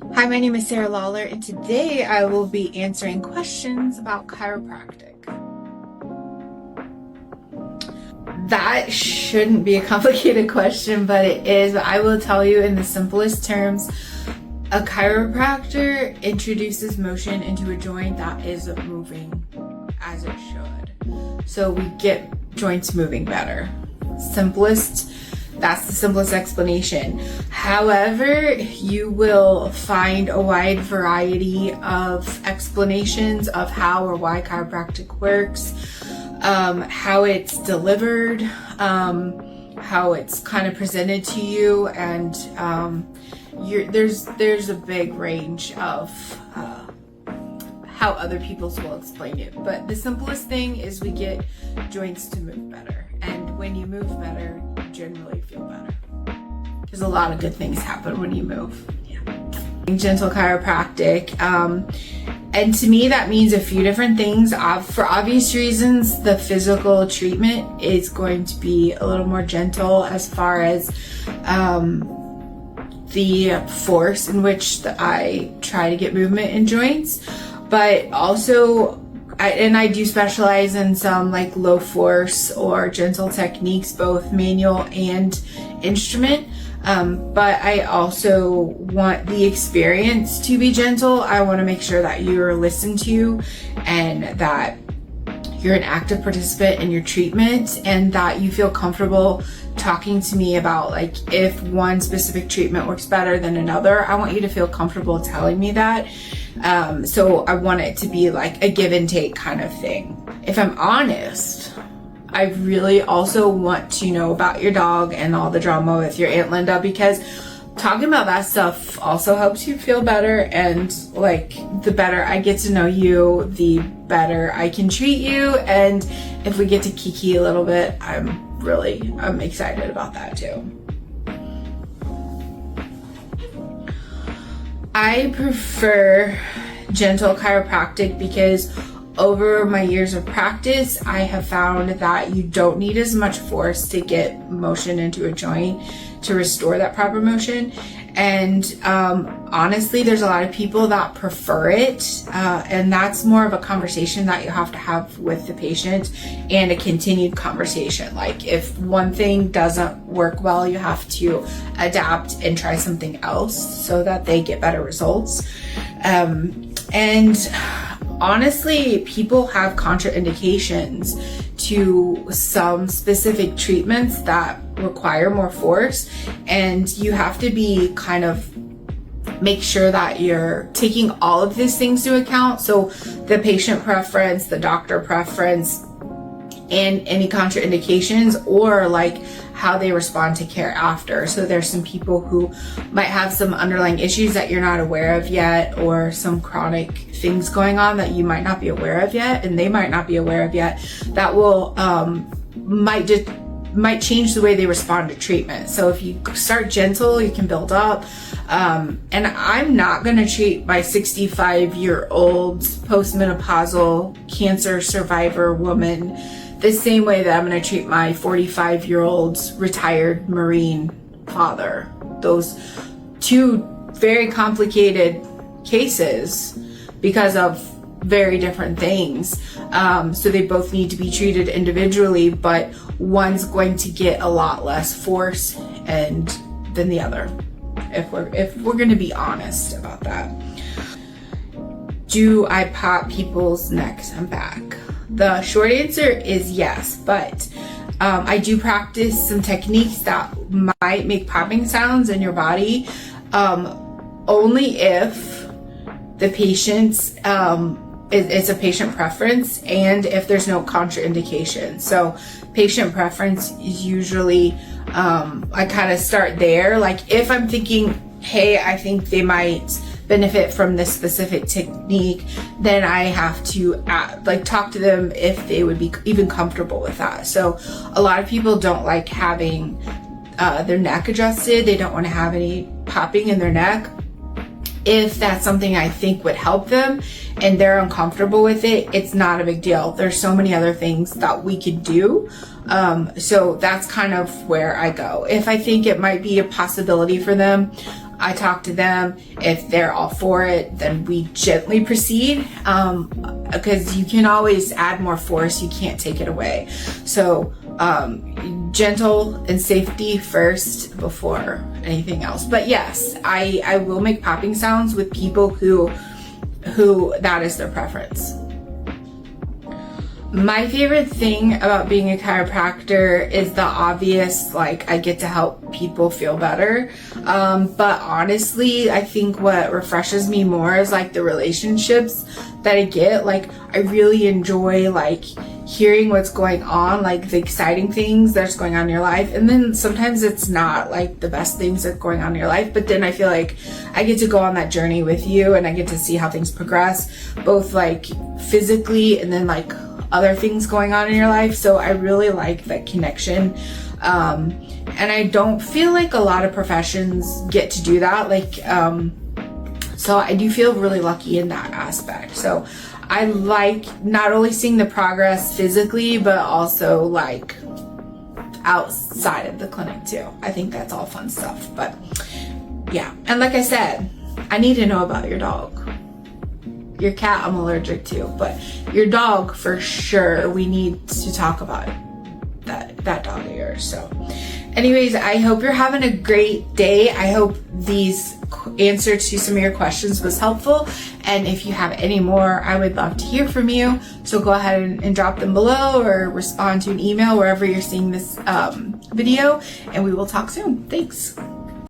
Hi, my name is Sarah Lawler, and today I will be answering questions about chiropractic. That shouldn't be a complicated question, but it is. I will tell you in the simplest terms, a chiropractor introduces motion into a joint that is moving as it should. So we get joints moving better. That's the simplest explanation. However, you will find a wide variety of explanations of how or why chiropractic works, how it's delivered, how it's kind of presented to you, and there's a big range of how other people's will explain it. But the simplest thing is we get joints to move better, and when you move better, you generally feel better. Because a lot of good things happen when you move. Yeah. Gentle chiropractic. And to me, that means a few different things. For obvious reasons, the physical treatment is going to be a little more gentle as far as the force in which I try to get movement in joints. But also, I do specialize in some like low force or gentle techniques, both manual and instrument. But I also want the experience to be gentle. I want to make sure that you're listened to and that you're an active participant in your treatment and that you feel comfortable talking to me about like if one specific treatment works better than another. I want you to feel comfortable telling me that. So I want it to be like a give and take kind of thing. If I'm honest, I really also want to know about your dog and all the drama with your Aunt Linda, because talking about that stuff also helps you feel better, and like the better I get to know you, the better I can treat you. And if we get to kiki a little bit, I'm excited about that too. I prefer gentle chiropractic because over my years of practice, I have found that you don't need as much force to get motion into a joint to restore that proper motion. And honestly, there's a lot of people that prefer it. And that's more of a conversation that you have to have with the patient, and a continued conversation. Like if one thing doesn't work well, you have to adapt and try something else so that they get better results. And honestly, people have contraindications to some specific treatments that require more force, and you have to be kind of make sure that you're taking all of these things into account. So the patient preference, the doctor preference, and any contraindications, or like how they respond to care after. So there's some people who might have some underlying issues that you're not aware of yet, or some chronic things going on that you might not be aware of yet, and they might not be aware of yet, that will might change the way they respond to treatment. So if you start gentle, you can build up. And I'm not going to treat my 65-year-old postmenopausal cancer survivor woman the same way that I'm going to treat my 45-year-old retired Marine father. Those two very complicated cases because of very different things. So they both need to be treated individually, but one's going to get a lot less force than the other, if we're going to be honest about that. Do I pop people's necks and back? The short answer is yes, but I do practice some techniques that might make popping sounds in your body, only if the patient's it's a patient preference, and if there's no contraindication. So patient preference is usually I kind of start there. Like if I'm thinking, hey, I think they might benefit from this specific technique, then I have to talk to them if they would be even comfortable with that. So a lot of people don't like having their neck adjusted. They don't want to have any popping in their neck. If that's something I think would help them and they're uncomfortable with it, it's not a big deal. There's so many other things that we could do. So that's kind of where I go. If I think it might be a possibility for them, I talk to them. If they're all for it, then we gently proceed, because you can always add more force, you can't take it away. So gentle and safety first before anything else. But yes, I will make popping sounds with people who that is their preference. My favorite thing about being a chiropractor is the obvious, like, I get to help people feel better. But honestly, I think what refreshes me more is like the relationships that I get. Like, I really enjoy like hearing what's going on, like the exciting things that's going on in your life. And then sometimes it's not like the best things that's going on in your life, but then I feel like I get to go on that journey with you and I get to see how things progress, both like physically and then like other things going on in your life. So I really like that connection. And I don't feel like a lot of professions get to do that. Like, so I do feel really lucky in that aspect. So I like not only seeing the progress physically, but also like outside of the clinic too. I think that's all fun stuff. But yeah. And like I said, I need to know about your dog. Your cat I'm allergic to, but your dog for sure, we need to talk about that dog of yours. So anyways, I hope you're having a great day. I hope these answers to some of your questions was helpful. And if you have any more, I would love to hear from you. So go ahead and drop them below or respond to an email wherever you're seeing this video, and we will talk soon. Thanks.